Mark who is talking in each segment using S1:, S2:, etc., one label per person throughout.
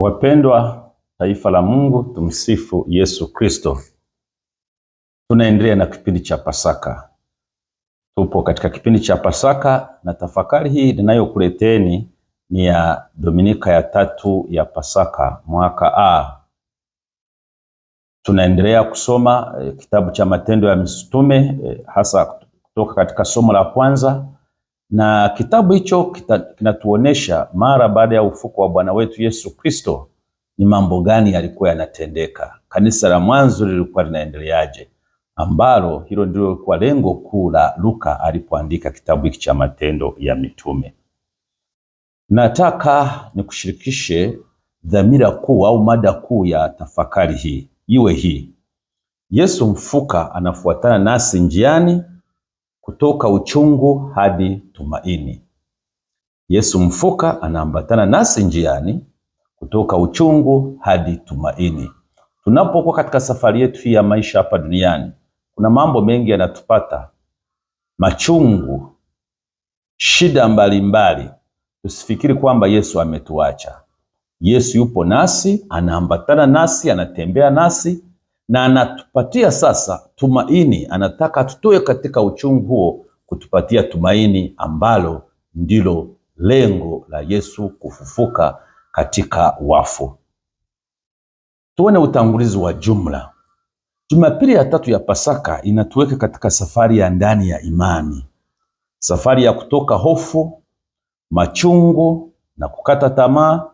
S1: Wapendwa taifa la Mungu, tumsifu Yesu Kristo. Tunaendelea na kipindi cha Pasaka. Tupo katika kipindi cha Pasaka na tafakari hii ninayokuleteni ni ya Dominika ya 3 ya Pasaka mwaka A. Tunaendelea kusoma kitabu cha Matendo ya Mitume hasa kutoka katika somo la kwanza, na kitabu hicho kinatuonesha mara baada ya ufufuko wa Bwana wetu Yesu Kristo ni mambo gani yalikuwa yanatendeka. Kanisa la mwanzo lilikuwa linaendeleaje, ambalo hilo ndilo lilikuwa lengo kuu la Luka alipoandika kitabu hiki cha Matendo ya Mitume. Nataka nikushirikishe dhamira kuu au mada kuu ya tafakari hii iwe hii: Yesu mfufuka anafuatana nasi njiani kutoka uchungu hadi tumaini. Yesu mfufuka anaambatana nasi njiani kutoka uchungu hadi tumaini. Tunapokuwa katika safari yetu hii ya maisha hapa duniani, kuna mambo mengi yanatupata, machungu, shida mbalimbali. Tusifikiri kwamba Yesu ametuacha. Yesu yupo nasi, anaambatana nasi, anatembea nasi na anatupatia sasa tumaini. Anataka tutoe katika uchungu huo kutupatia tumaini ambalo ndilo lengo la Yesu kufufuka katika wafu. Tuone utangulizi wa jumla. Jumapili ya 3 ya Pasaka inatuweka katika safari ya ndani ya imani, safari ya kutoka hofu, machungu na kukata tamaa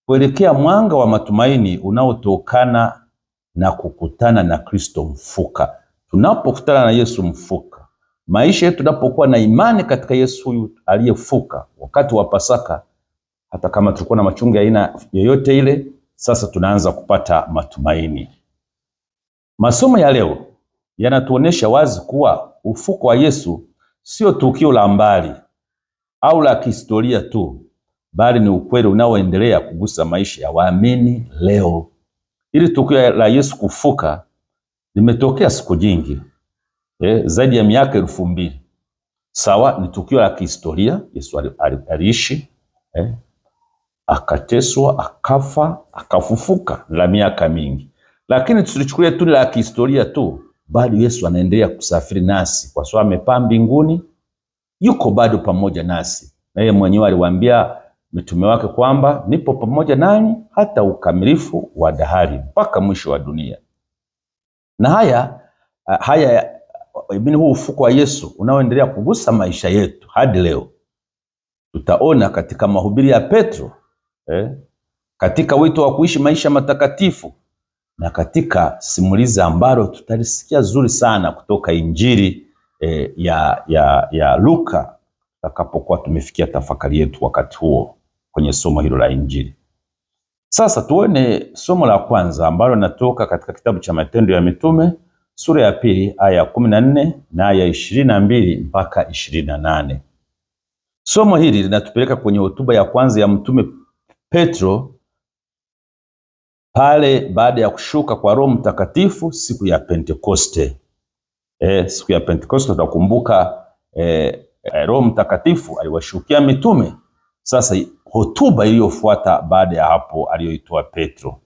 S1: kuelekea mwanga wa matumaini unaotokana na kukutana na Kristo mfufuka. Tunapokutana na Yesu mfufuka, maisha yetu tunapokuwa na imani katika Yesu huyu aliyefufuka wakati wa Pasaka, hata kama tulikuwa na machungu ya aina yoyote ile, sasa tunaanza kupata matumaini. Masomo ya leo yanatuonesha wazi kuwa ufufuko wa Yesu sio tukio la mbali au la kihistoria tu, bali ni ukweli unaoendelea kugusa maisha ya waamini leo. Ili tukio la Yesu kufufuka limetokea siku nyingi, zaidi ya miaka 2000. Sawa, ni tukio la kihistoria. Yesu aliishi, akateswa, akafa, akafufuka la miaka mingi. Lakini tusichukulie tu la kihistoria tu, bado Yesu anaendelea kusafiri nasi kwa sababu amepaa mbinguni, yuko bado pamoja nasi. Na yeye mwenyewe aliwaambia mitume wake kwamba nipo pamoja nanyi hata ukamilifu wa dahari, mpaka mwisho wa dunia. Na haya huu ufufuko wa Yesu unaoendelea kugusa maisha yetu hadi leo, tutaona katika mahubiri ya Petro, katika wito wa kuishi maisha matakatifu, na katika simulizi ambalo tutalisikia zuri sana kutoka Injili ya Luka tutakapokuwa tumefikia tafakari yetu wakati huo kwenye somo hilo la Injili. Sasa tuone somo la kwanza ambalo natoka katika kitabu cha Matendo ya Mitume sura ya 2 aya 14 na aya 22 mpaka 28. Somo hili linatupeleka kwenye hotuba ya kwanza ya Mtume Petro pale baada ya kushuka kwa Roho Mtakatifu siku ya Pentekoste. Siku ya Pentekoste tutakumbuka Roho Mtakatifu aliwashukia mitume. Sasa hotuba iliyofuata baada ya hapo aliyoitoa Petro.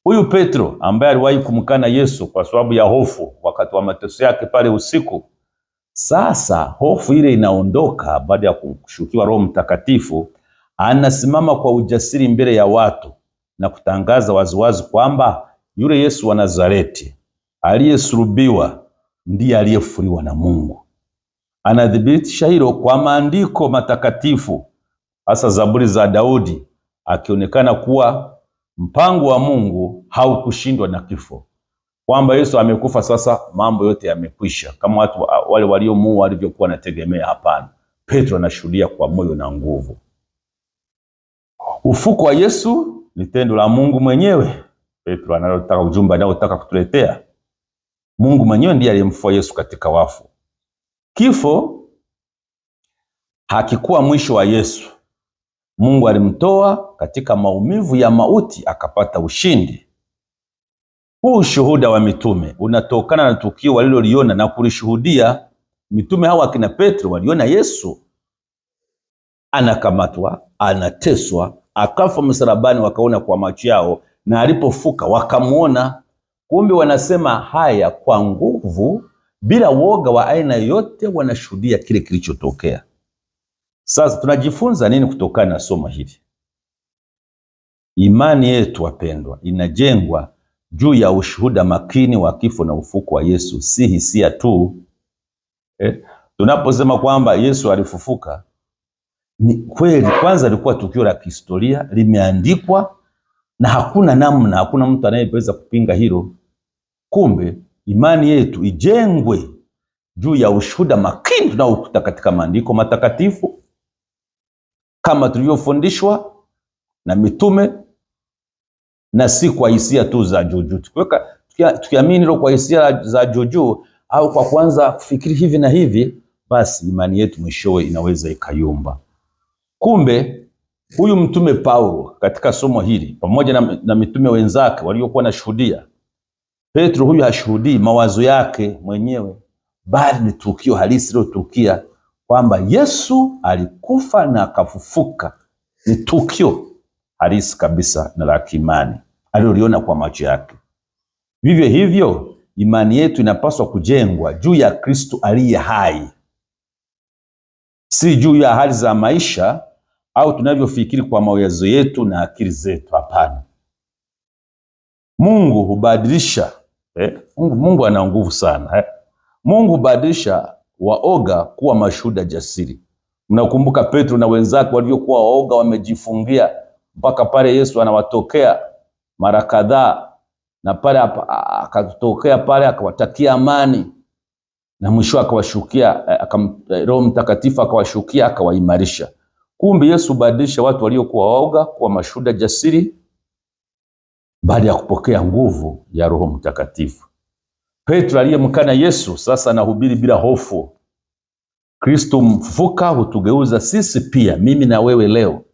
S1: Huyu Petro ambaye aliwahi kumkana Yesu kwa sababu ya hofu wakati wa mateso yake pale usiku, sasa hofu ile inaondoka baada ya kushukiwa Roho Mtakatifu. Anasimama kwa ujasiri mbele ya watu na kutangaza waziwazi kwamba yule Yesu wa Nazareti aliyesulubiwa ndiye aliyefufuliwa na Mungu. Anadhibitisha hilo kwa maandiko matakatifu, hasa Zaburi za Daudi, akionekana kuwa mpango wa Mungu haukushindwa na kifo, kwamba Yesu amekufa, sasa mambo yote yamekwisha kama watu wale waliomuua walivyokuwa wanategemea. Hapana, Petro anashuhudia kwa moyo na nguvu. Ufufuko wa Yesu ni tendo la Mungu mwenyewe. Petro anataka ujumbe anaotaka kutuletea. Mungu mwenyewe ndiye aliyemfufua Yesu katika wafu. Kifo hakikuwa mwisho wa Yesu. Mungu alimtoa katika maumivu ya mauti akapata ushindi. Huu ushuhuda wa mitume unatokana na tukio waliloliona na kulishuhudia. Mitume hawa akina Petro waliona Yesu anakamatwa, anateswa, akafa msalabani, wakaona kwa macho yao, na alipofuka wakamuona. Kumbe wanasema haya kwa nguvu, bila woga wa aina yote, wanashuhudia kile kilichotokea. Sasa tunajifunza nini kutokana na somo hili? Imani yetu wapendwa, inajengwa juu ya ushuhuda makini wa kifo na ufufuko wa Yesu, si hisia tu. Tunaposema kwamba Yesu alifufuka, ni kweli. Kwanza lilikuwa tukio la kihistoria, limeandikwa na hakuna namna, hakuna mtu anayeweza kupinga hilo. Kumbe imani yetu ijengwe juu ya ushuhuda makini tunaokuta katika maandiko matakatifu, kama tulivyofundishwa na mitume, na si kwa hisia tu za juju. Tukiamini hilo kwa hisia za juju au kwa kwanza kufikiri hivi na hivi, basi imani yetu mwishowe inaweza ikayumba. Kumbe huyu mtume Paulo katika somo hili pamoja na mitume wenzake waliokuwa na shuhudia, Petro huyu hashuhudii mawazo yake mwenyewe, bali ni tukio halisi lilotukia kwamba Yesu alikufa na akafufuka. Ni tukio halisi kabisa na la kiimani aliloliona kwa macho yake. Vivyo hivyo imani yetu inapaswa kujengwa juu ya Kristo aliye hai, si juu ya hali za maisha au tunavyofikiri kwa mawazo yetu na akili zetu. Hapana. Mungu hubadilisha. Mungu ana nguvu sana. Mungu hubadilisha waoga kuwa mashuhuda jasiri. Mnakumbuka Petro na wenzake waliokuwa waoga, wamejifungia, mpaka pale Yesu anawatokea mara kadhaa, na pale akatokea pale akawatakia amani, na mwisho akawashukia, Roho Mtakatifu akawashukia, akawaimarisha. Kumbe Yesu hubadilisha watu waliokuwa waoga kuwa mashuhuda jasiri baada ya kupokea nguvu ya Roho Mtakatifu. Petro aliyemkana Yesu sasa anahubiri bila hofu. Kristo mfufuka hutugeuza sisi pia, mimi na wewe leo,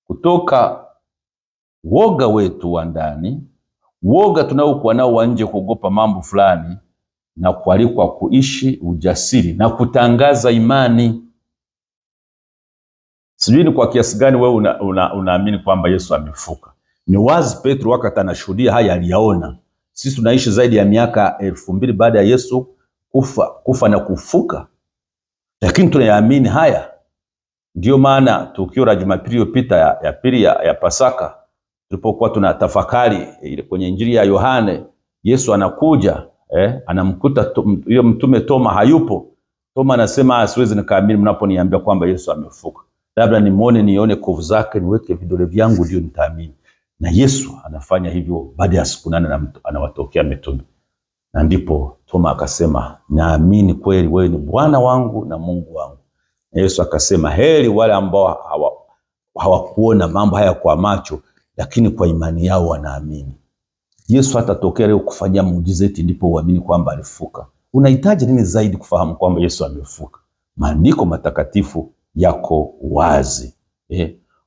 S1: kutoka woga wetu wa ndani, woga tunaokuwa nao wa nje, kuogopa mambo fulani, na kualikwa kuishi ujasiri na kutangaza imani. Sijui ni kwa kiasi gani wewe unaamini kwamba Yesu amefufuka. Ni wazi Petro wakati anashuhudia haya aliyaona. Sisi tunaishi zaidi ya miaka 2000 baada ya Yesu kufa na kufufuka, lakini tunayaamini haya. Ndio maana tukio la Jumapili iliyopita ya pili ya Pasaka, tulipokuwa tunatafakari ile kwenye Injili ya Yohane, Yesu anakuja, anamkuta yule mtume Toma hayupo. Toma anasema, siwezi nikaamini mnaponiambia kwamba Yesu amefufuka, labda nione kovu zake, niweke vidole vyangu ndio nitaamini. Na Yesu anafanya hivyo baada ya siku 8 na anawatokea mitume. Na ndipo Toma akasema, naamini kweli wewe ni Bwana wangu na Mungu wangu. Na Yesu akasema, heri wale ambao hawakuona mambo haya kwa macho, lakini kwa imani yao wanaamini. Yesu hatatokea leo kufanyia muujiza eti ndipo uamini kwamba alifufuka. Unahitaji nini zaidi kufahamu kwamba Yesu amefufuka? Maandiko matakatifu yako wazi.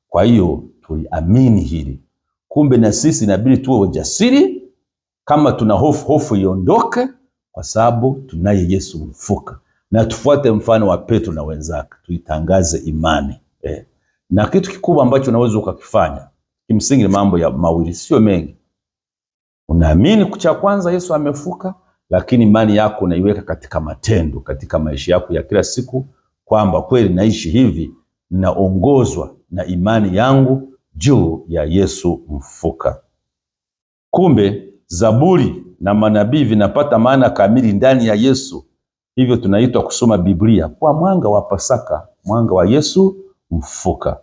S1: Kwa hiyo tuamini hili. Kumbe na sisi inabidi tuwe wajasiri. Kama tuna hofu iondoke, kwa sababu tunaye Yesu mfufuka. Na tufuate mfano wa Petro na wenzake, tuitangaze imani. Na kitu kikubwa ambacho unaweza ukakifanya, kimsingi ni mambo ya mawili, sio mengi. Unaamini cha kwanza Yesu amefufuka, lakini imani yako unaiweka katika matendo, katika maisha yako ya kila siku, kwamba kweli naishi hivi, ninaongozwa na imani yangu juu ya Yesu mfufuka. Kumbe Zaburi na manabii vinapata maana kamili ndani ya Yesu. Hivyo tunaitwa kusoma Biblia kwa mwanga wa Pasaka, mwanga wa Yesu mfufuka.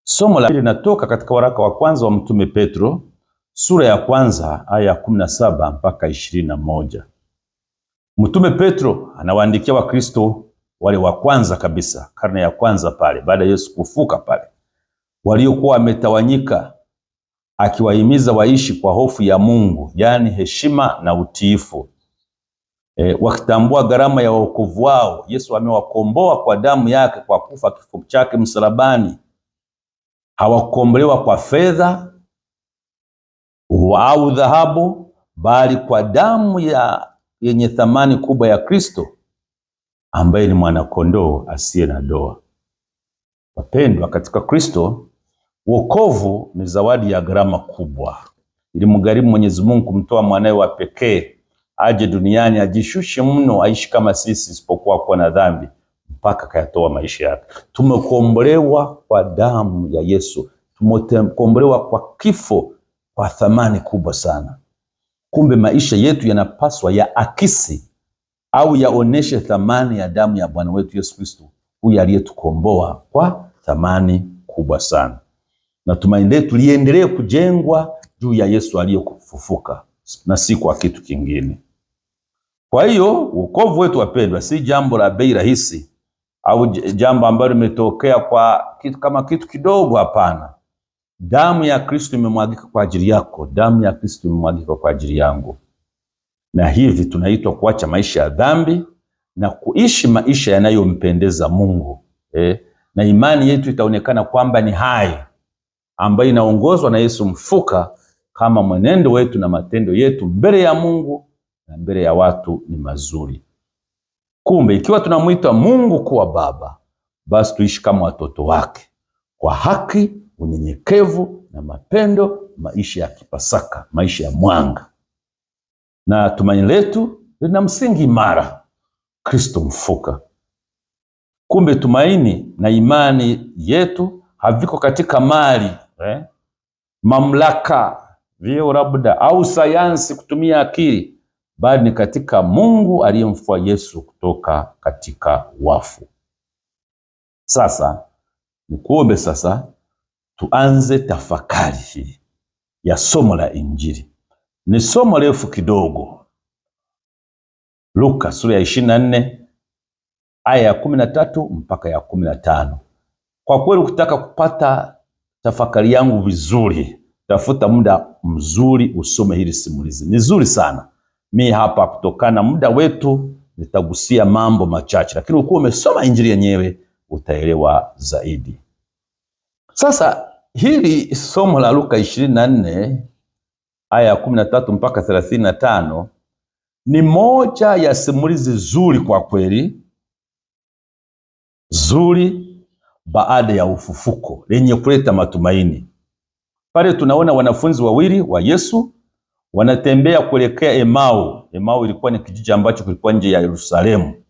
S1: Somo la pili linatoka katika waraka wa kwanza wa mtume Petro, sura ya kwanza aya ya 17 mpaka 21. Mtume Petro anawaandikia Wakristo wale wa kwanza kabisa, karne ya kwanza pale baada ya Yesu kufufuka pale, waliokuwa wametawanyika, akiwahimiza waishi kwa hofu ya Mungu, yani heshima na utiifu, wakitambua gharama ya wokovu wao. Yesu amewakomboa kwa damu yake, kwa kufa kifo chake msalabani. Hawakombolewa kwa fedha au dhahabu, bali kwa damu yenye thamani kubwa ya Kristo, ambaye ni mwana kondoo asiye na doa. Wapendwa katika Kristo, Wokovu ni zawadi ya gharama kubwa. Ilimgharimu Mwenyezi Mungu kumtoa mwanawe wa pekee aje duniani, ajishushe mno, aishi kama sisi, isipokuwa kuwa na dhambi, mpaka kayatoa maisha yake. Tumekombolewa kwa damu ya Yesu. Tumekombolewa kwa kifo kwa thamani kubwa sana. Kumbe maisha yetu yanapaswa ya akisi au yaoneshe thamani ya damu ya Bwana wetu Yesu Kristo, huyu aliyetukomboa kwa thamani kubwa sana. Na tumaini letu liendelee kujengwa juu ya Yesu aliyekufufuka na si kwa kitu kingine. Kwa hiyo wokovu wetu wapendwa, si jambo la bei rahisi au jambo ambalo limetokea kwa kitu kama kitu kidogo. Hapana. Damu ya Kristo imemwagika kwa ajili yako, damu ya Kristo imemwagika kwa ajili yangu. Na hivi tunaitwa kuacha maisha ya dhambi na kuishi maisha yanayompendeza Mungu. Na imani yetu itaonekana kwamba ni hai, ambayo inaongozwa na Yesu mfuka, kama mwenendo wetu na matendo yetu mbele ya Mungu na mbele ya watu ni mazuri. Kumbe ikiwa tunamwita Mungu kuwa Baba, basi tuishi kama watoto wake, kwa haki, unyenyekevu na mapendo, maisha ya kipasaka, maisha ya mwanga. Na tumaini letu lina msingi imara, Kristo mfuka. Kumbe tumaini na imani yetu haviko katika mali, mamlaka, vyeo labda au sayansi, kutumia akili, bali ni katika Mungu aliyemfufua Yesu kutoka katika wafu. Sasa nikuombe sasa tuanze tafakari hii ya somo la Injili. Ni somo refu kidogo. Luka sura ya 24 aya ya 13 mpaka ya 15. Kwa kweli ukitaka kupata tafakari yangu vizuri, tafuta muda mzuri usome hili simulizi. Ni zuri sana. Mimi hapa kutokana muda wetu nitagusia mambo machache, lakini ukiwa umesoma Injili yenyewe utaelewa zaidi. Sasa hili somo la Luka 24 aya ya 13 mpaka 35 ni moja ya simulizi zuri kwa kweli, zuri baada ya ufufuko, lenye kuleta matumaini. Pale tunaona wanafunzi wawili wa Yesu wanatembea kuelekea Emau. Emau ilikuwa ni kijiji ambacho kilikuwa nje ya Yerusalemu.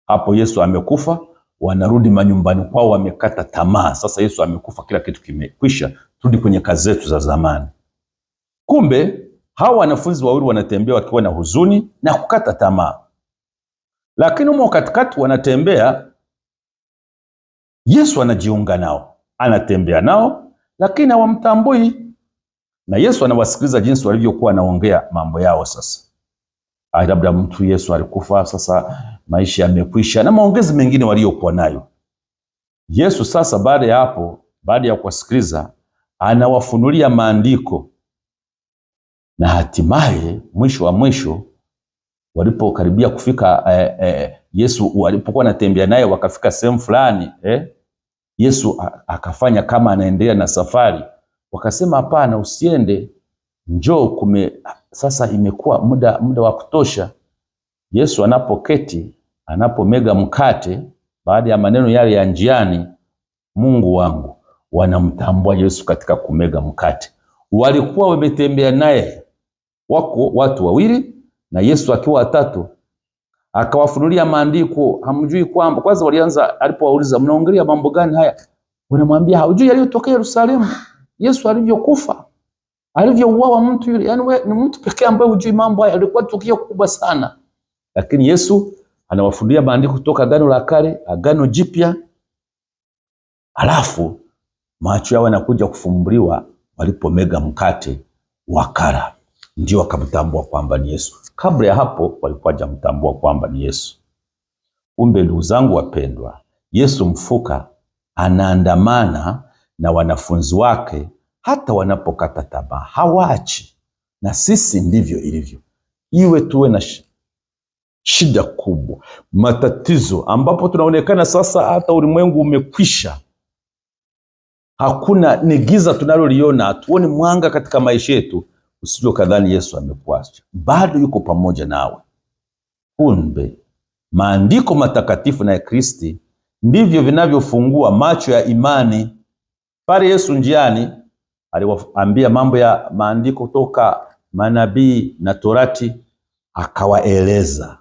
S1: Hapo Yesu amekufa, wanarudi manyumbani kwao, wamekata tamaa. Sasa Yesu amekufa, kila kitu kimekwisha, turudi kwenye kazi zetu za zamani. Kumbe hawa wanafunzi wawili wanatembea wakiwa na huzuni na kukata tamaa. Lakini humo katikati wanatembea, Yesu anajiunga nao, anatembea nao, lakini hawamtambui. Na Yesu anawasikiliza jinsi walivyokuwa wanaongea mambo yao. Sasa labda mtu Yesu alikufa, sasa maisha yamekwisha, na maongezi mengine waliokuwa nayo. Yesu sasa baada ya hapo, baada ya kuwasikiliza, anawafunulia maandiko. Na hatimaye mwisho wa mwisho, walipokaribia kufika Yesu walipokuwa anatembea naye, wakafika sehemu fulani, Yesu akafanya kama anaendelea na safari. Wakasema hapana, usiende, njoo, sasa imekuwa muda wa kutosha. Yesu anapoketi, anapomega mkate, baada ya maneno yale ya njiani, Mungu wangu, wanamtambua Yesu katika kumega mkate. Walikuwa wametembea naye, wako watu wawili na Yesu akiwa watatu, akawafunulia maandiko. Hamjui kwamba, kwanza walianza, alipowauliza mnaongelea mambo gani haya, wanamwambia haujui yaliyotokea Yerusalemu, Yesu alivyokufa, alivyouawa mtu yule. Yani wewe ni mtu pekee ambaye hujui mambo haya, alikuwa tukio kubwa sana. Lakini Yesu anawafunulia maandiko kutoka Agano la Kale, Agano Jipya. Alafu macho yao yanakuja kufumbuliwa walipomega mkate wakala, ndio wakamtambua kwamba ni Yesu. Kabla ya hapo walikuwa hawajamtambua kwamba ni Yesu. Kumbe ndugu zangu wapendwa, Yesu mfuka anaandamana na wanafunzi wake hata wanapokata tamaa, hawaachi. Na sisi ndivyo ilivyo. Iwe tuwe na shida kubwa, matatizo, ambapo tunaonekana sasa hata ulimwengu umekwisha, hakuna, ni giza tunaloliona, hatuoni mwanga katika maisha yetu, usije kadhani Yesu amekuacha, bado yuko pamoja nawe. Kumbe maandiko matakatifu na ya Kristo ndivyo vinavyofungua macho ya imani. Pale Yesu njiani aliwaambia mambo ya maandiko kutoka manabii na Torati, akawaeleza.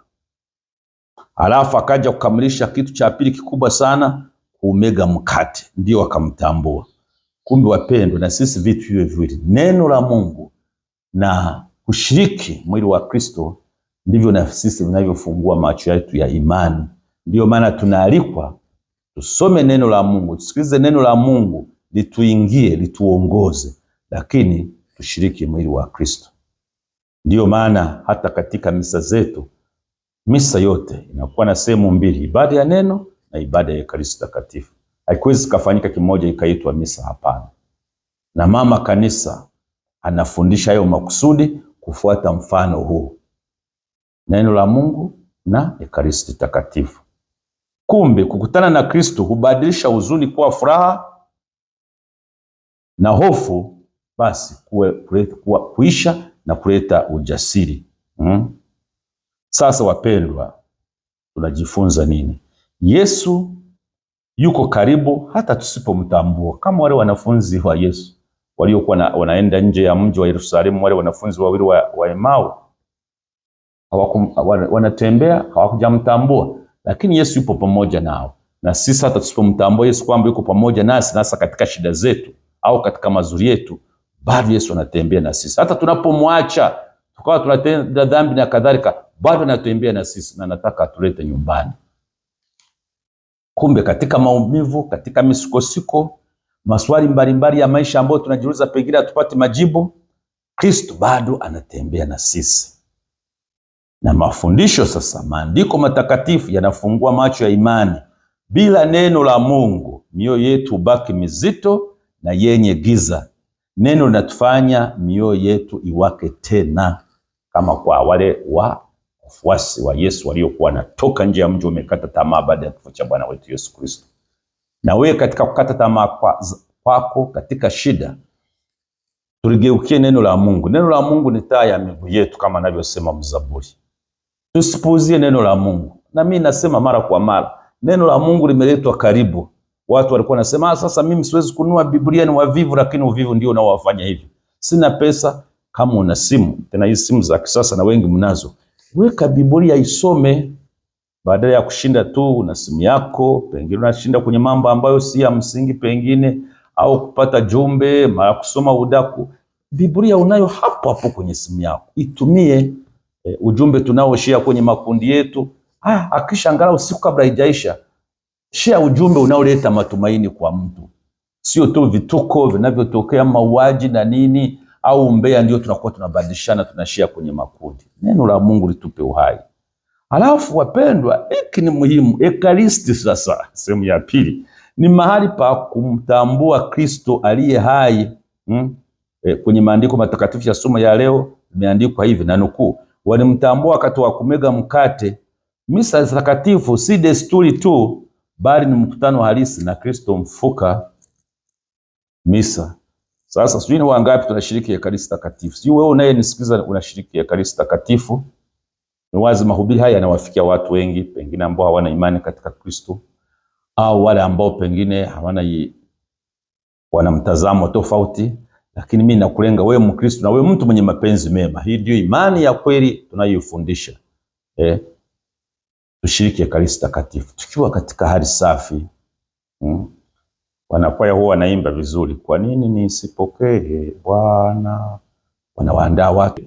S1: Alafu akaja kukamilisha kitu cha pili kikubwa sana, kumega mkate, ndio akamtambua. Kumbe wapendwa, na sisi vitu hivyo viwili, neno la Mungu na kushiriki mwili wa Kristo, ndivyo na sisi vinavyofungua macho yetu ya imani. Ndio maana tunaalikwa tusome neno la Mungu, tusikilize neno la Mungu, lituingie, lituongoze, lakini tushiriki mwili wa Kristo. Ndio maana hata katika misa zetu, misa yote inakuwa na sehemu mbili, ibada ya neno na ibada ya Ekaristi Takatifu. Haikuwezi kufanyika kimoja ikaitwa misa, hapana. Na mama kanisa anafundisha hayo makusudi kufuata mfano huu, neno la Mungu na Ekaristi Takatifu. Kumbe kukutana na Kristo hubadilisha huzuni kuwa furaha na hofu basi kuisha na kuleta ujasiri. Sasa wapendwa, tunajifunza nini? Yesu yuko karibu hata tusipomtambua, kama wale wanafunzi wa Yesu waliokuwa wanaenda nje ya mji wa Yerusalemu, wale wanafunzi wawili wa Emau, wanatembea, hawakujamtambua, lakini Yesu yupo pamoja nao. Na sisi hata tusipomtambua Yesu kwamba yuko pamoja nasi, nasa katika shida zetu au katika mazuri yetu, bado Yesu anatembea na sisi. Hata tunapomwacha tukawa tunatenda dhambi na kadhalika, bado anatembea na sisi na anataka atulete nyumbani. Kumbe katika maumivu, katika misukosuko, maswali mbalimbali ya maisha ambayo tunajiuliza pengine hatupati majibu, Kristo bado anatembea na sisi. Na mafundisho sasa, maandiko matakatifu yanafungua macho ya imani. Bila neno la Mungu, mioyo yetu hubaki mizito na yenye giza. Neno linatufanya mioyo yetu iwake tena, kama kwa wale wafuasi wa Yesu waliokuwa wanatoka nje ya mji wamekata tamaa baada ya kifo cha Bwana wetu Yesu Kristo. Na wewe katika kukata tamaa kwako, katika shida, tuligeukie neno la Mungu. Neno la Mungu ni taa ya miguu yetu, kama anavyosema mzaburi. Tusipuuzie neno la Mungu. Na mimi nasema mara kwa mara, neno la Mungu limeletwa karibu. Watu walikuwa wanasema sasa mimi siwezi kununua Biblia, ni wavivu, lakini uvivu ndio unaowafanya hivyo. Sina pesa. Kama una simu, tena hizi simu za kisasa na wengi mnazo, weka Biblia isome, badala ya kushinda tu na simu yako. Pengine unashinda kwenye mambo ambayo si ya msingi pengine, au kupata jumbe, mara kusoma udaku. Biblia unayo hapo hapo kwenye simu yako, itumie. Ujumbe tunaoshare kwenye makundi yetu, akisha angalau siku kabla haijaisha, share ujumbe unaoleta matumaini kwa mtu, sio tu vituko vinavyotokea, mauaji na nini au umbea ndio tunakuwa tunabadilishana tunashare kwenye makundi. Neno la Mungu litupe uhai. Halafu wapendwa, hiki ni muhimu. Ekaristi sasa, sehemu ya pili, ni mahali pa kumtambua Kristo aliye hai. Kwenye maandiko matakatifu ya somo ya leo imeandikwa hivi, na nukuu, walimtambua wakati wa kumega mkate. Misa takatifu si desturi tu, bali ni mkutano halisi na Kristo mfuka. Misa sasa, sijui ni wangapi tunashiriki Ekaristi Takatifu? Sijui wewe unayenisikiza unashiriki Ekaristi Takatifu? Ni wazi mahubiri haya yanawafikia watu wengi, pengine ambao hawana imani katika Kristo, au wale ambao pengine wana mtazamo tofauti. Lakini mimi nakulenga wewe Mkristo na wewe mtu mwenye mapenzi mema. Hii ndio imani ya kweli tunayofundisha. Tushiriki Ekaristi Takatifu tukiwa katika hali safi. Wanakwaya huwa wanaimba vizuri, kwa nini nisipokee Bwana? Wanawaandaa watu.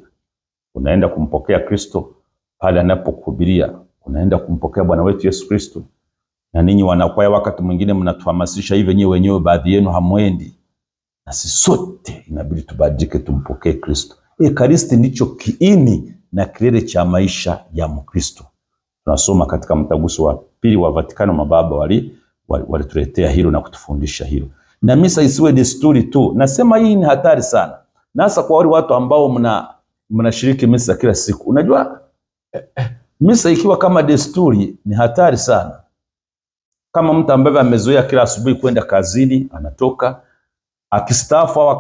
S1: Unaenda kumpokea Kristo pale anapokuhubiria, unaenda kumpokea Bwana wetu Yesu Kristo. Na ninyi wanakwaya wakati mwingine mnatuhamasisha hivi wenyewe, baadhi yenu hamwendi. Na sisi sote inabidi tubadilike, tumpokee Kristo. Ekaristi ndicho kiini na kilele cha maisha ya Mkristo. Tunasoma katika mtaguso wa pili wa Vatikano, mababa walituletea hilo na kutufundisha hilo. Na misa isiwe desturi tu. Nasema hii ni hatari sana. Nasa kwa wale watu ambao mnashiriki misa kila siku. Unajua misa ikiwa kama desturi ni hatari sana. Kama mtu ambaye amezoea kila asubuhi kwenda kazini, anatoka akistaafu au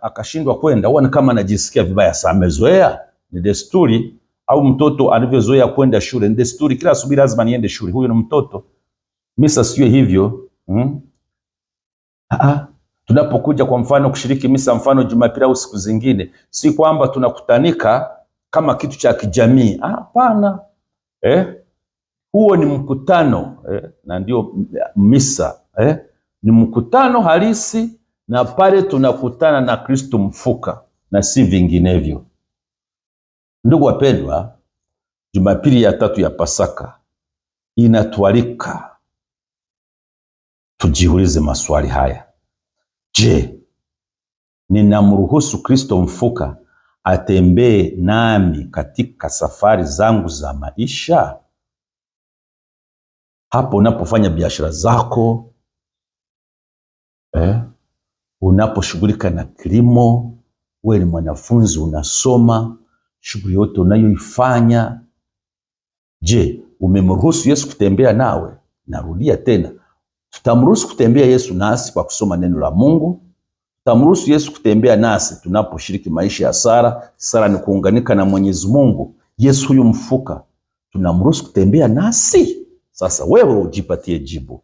S1: akashindwa kwenda, huwa kama anajisikia vibaya sana. Amezoea, ni desturi. Au mtoto alivyozoea kwenda shule, ni desturi, kila asubuhi lazima niende shule. Huyo ni mtoto. Misa sio hivyo. Tunapokuja kwa mfano kushiriki misa, mfano Jumapili au siku zingine, si kwamba tunakutanika kama kitu cha kijamii. Hapana. Huo ni mkutano, na ndio misa, ni mkutano halisi, na pale tunakutana na Kristo mfuka na si vinginevyo. Ndugu wapendwa, Jumapili ya tatu ya Pasaka inatualika tujiulize maswali haya. Je, ninamruhusu Kristo mfuka atembee nami katika safari zangu za maisha? Hapo unapofanya biashara zako, unaposhughulika na kilimo, wewe ni mwanafunzi unasoma, shughuli yote unayoifanya, je, umemruhusu Yesu kutembea nawe? Narudia tena, tutamruhusu kutembea Yesu nasi kwa kusoma neno la Mungu. Tutamruhusu Yesu kutembea nasi tunaposhiriki maisha ya sala. Sala ni kuunganika na Mwenyezi Mungu. Yesu huyu mfuka tunamruhusu kutembea nasi? Sasa wewe ujipatie jibu.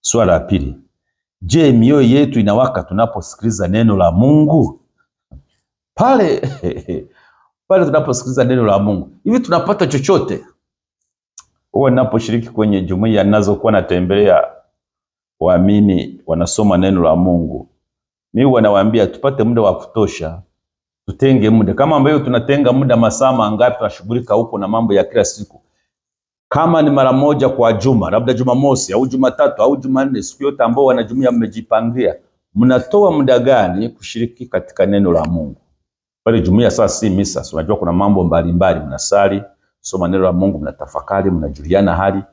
S1: Swala la pili, je, mioyo yetu inawaka tunaposikiliza neno la Mungu? Pale tunaposikiliza neno la Mungu, hivi tunapata chochote? Huwa ninaposhiriki kwenye jumuiya ninazokuwa natembelea, waamini wanasoma neno la Mungu, mimi wanawaambia tupate muda wa kutosha, tutenge muda. Kama ambayo tunatenga muda masaa mangapi tunashughulika huko na mambo ya kila siku, kama ni mara moja kwa juma, labda Jumamosi au Jumatatu au Jumanne, siku yote ambao wanajumuiya mmejipangia, mnatoa muda gani kushiriki katika neno la Mungu? Pale jumuiya sasa si misa, unajua kuna mambo mbalimbali, mnasali, soma neno la Mungu, mnatafakari, mnajuliana hali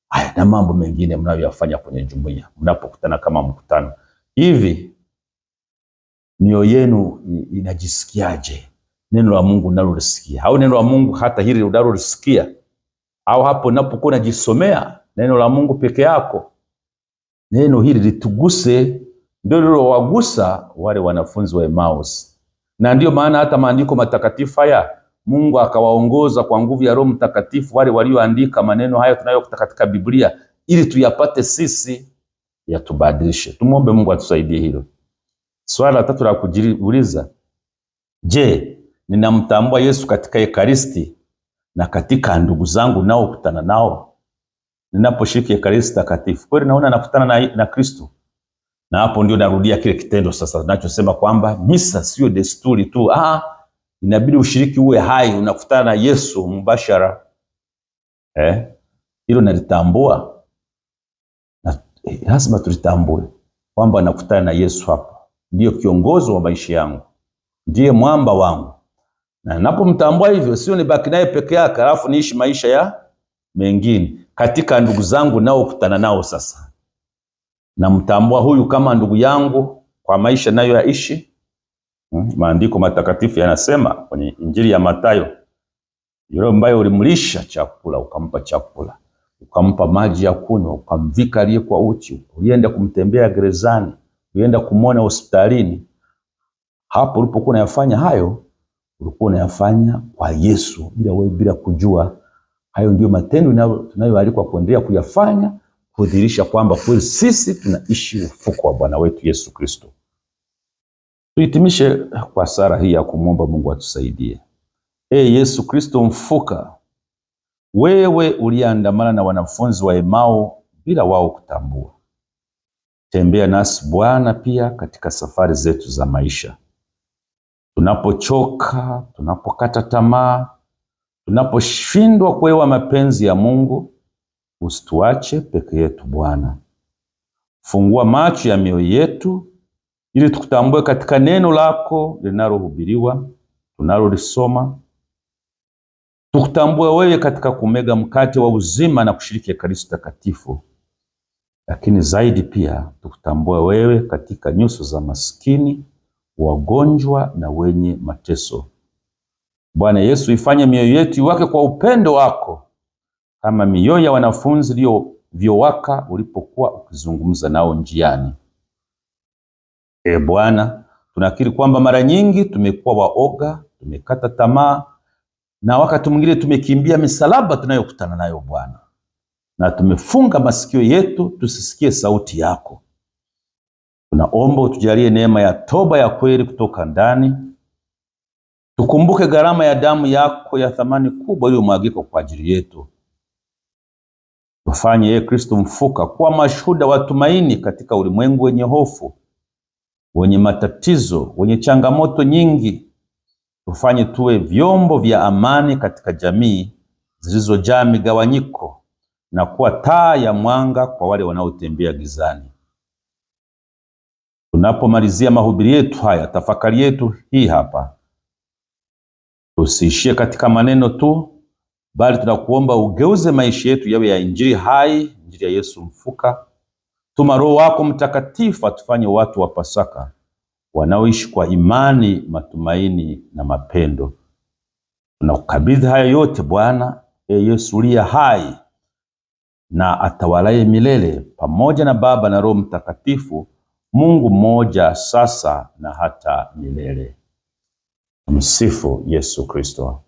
S1: haya na mambo mengine mnayoyafanya kwenye jumuiya mnapokutana kama mkutano. Hivi mioyo yenu inajisikiaje neno la Mungu unalolisikia? Au neno la Mungu hata hili unalolisikia, au hapo unapokuwa unajisomea neno la Mungu peke yako, neno hili lituguse? Ndio lilowagusa wale wanafunzi wa Emmaus, na ndio maana hata maandiko matakatifu haya Mungu akawaongoza kwa nguvu ya Roho Mtakatifu wale walioandika maneno hayo tunayokuta katika Biblia, ili tuyapate sisi, yatubadilishe. Tumuombe Mungu atusaidie hilo. Swala la tatu la kujiuliza, je, ninamtambua Yesu katika Ekaristi na katika ndugu zangu nao kutana nao? Ninaposhiriki Ekaristi takatifu, kweli naona nakutana na Kristo? Na hapo ndio narudia kile kitendo sasa tunachosema kwamba misa sio desturi tu. Inabidi ushiriki uwe hai, unakutana na Yesu mbashara. Hilo nalitambua, na lazima tulitambue kwamba nakutana na Yesu hapa. Ndiyo kiongozi wa maisha yangu, ndiye mwamba wangu, na ninapomtambua hivyo, sio nibaki naye peke yake alafu niishi maisha ya mengine. Katika ndugu zangu nao kutana nao sasa, namtambua huyu kama ndugu yangu kwa maisha nayo yaishi. Maandiko matakatifu yanasema kwenye Injili ya Mathayo, yule ambaye ulimlisha chakula, ukampa chakula, ukampa maji ya kunywa, ukamvika aliyekuwa uchi, ulienda kumtembea gerezani, ulienda kumwona hospitalini, hapo ulipokuwa unayafanya hayo, ulikuwa unayafanya kwa Yesu bila wewe, bila kujua. Hayo ndio matendo tunayoalikwa kuendelea kuyafanya, kudhihirisha kwamba kweli sisi tunaishi ufufuo wa Bwana wetu Yesu Kristo. Tuhitimishe kwa sala hii ya kumwomba Mungu atusaidie. Yesu Kristo mfuka, wewe uliandamana na wanafunzi wa Emau bila wao kutambua. Tembea nasi Bwana pia katika safari zetu za maisha. Tunapochoka, tunapokata tamaa, tunaposhindwa kuelewa mapenzi ya Mungu, usituache peke yetu Bwana. Fungua macho ya mioyo yetu ili tukutambue katika neno lako linalohubiriwa, tunalolisoma. Tukutambue wewe katika kumega mkate wa uzima na kushiriki Ekaristi takatifu. Lakini zaidi pia tukutambue wewe katika nyuso za maskini, wagonjwa na wenye mateso. Bwana Yesu, ifanye mioyo yetu iwake kwa upendo wako kama mioyo ya wanafunzi ilivyowaka ulipokuwa ukizungumza nao njiani. Bwana, tunakiri kwamba mara nyingi tumekuwa waoga, tumekata tamaa, na wakati mwingine tumekimbia misalaba tunayokutana nayo Bwana, na tumefunga masikio yetu tusisikie sauti yako. Tunaomba utujalie neema ya toba ya kweli kutoka ndani. Tukumbuke gharama ya damu yako ya thamani kubwa iliyomwagika kwa ajili yetu. Tufanye Kristo mfuka kuwa mashuhuda wa tumaini katika ulimwengu wenye hofu, wenye matatizo, wenye changamoto nyingi. Tufanye tuwe vyombo vya amani katika jamii zilizojaa migawanyiko na kuwa taa ya mwanga kwa wale wanaotembea gizani. Tunapomalizia mahubiri yetu haya, tafakari yetu hii hapa, tusiishie katika maneno tu, bali tunakuomba ugeuze maisha yetu yawe ya injili hai, injili ya Yesu mfuka. Tuma Roho wako Mtakatifu atufanye watu wa Pasaka wanaoishi kwa imani, matumaini na mapendo. Tunakukabidhi haya yote Bwana, Yesu uliye hai na atawalaye milele pamoja na Baba na Roho Mtakatifu, Mungu mmoja, sasa na hata milele. Msifu Yesu Kristo.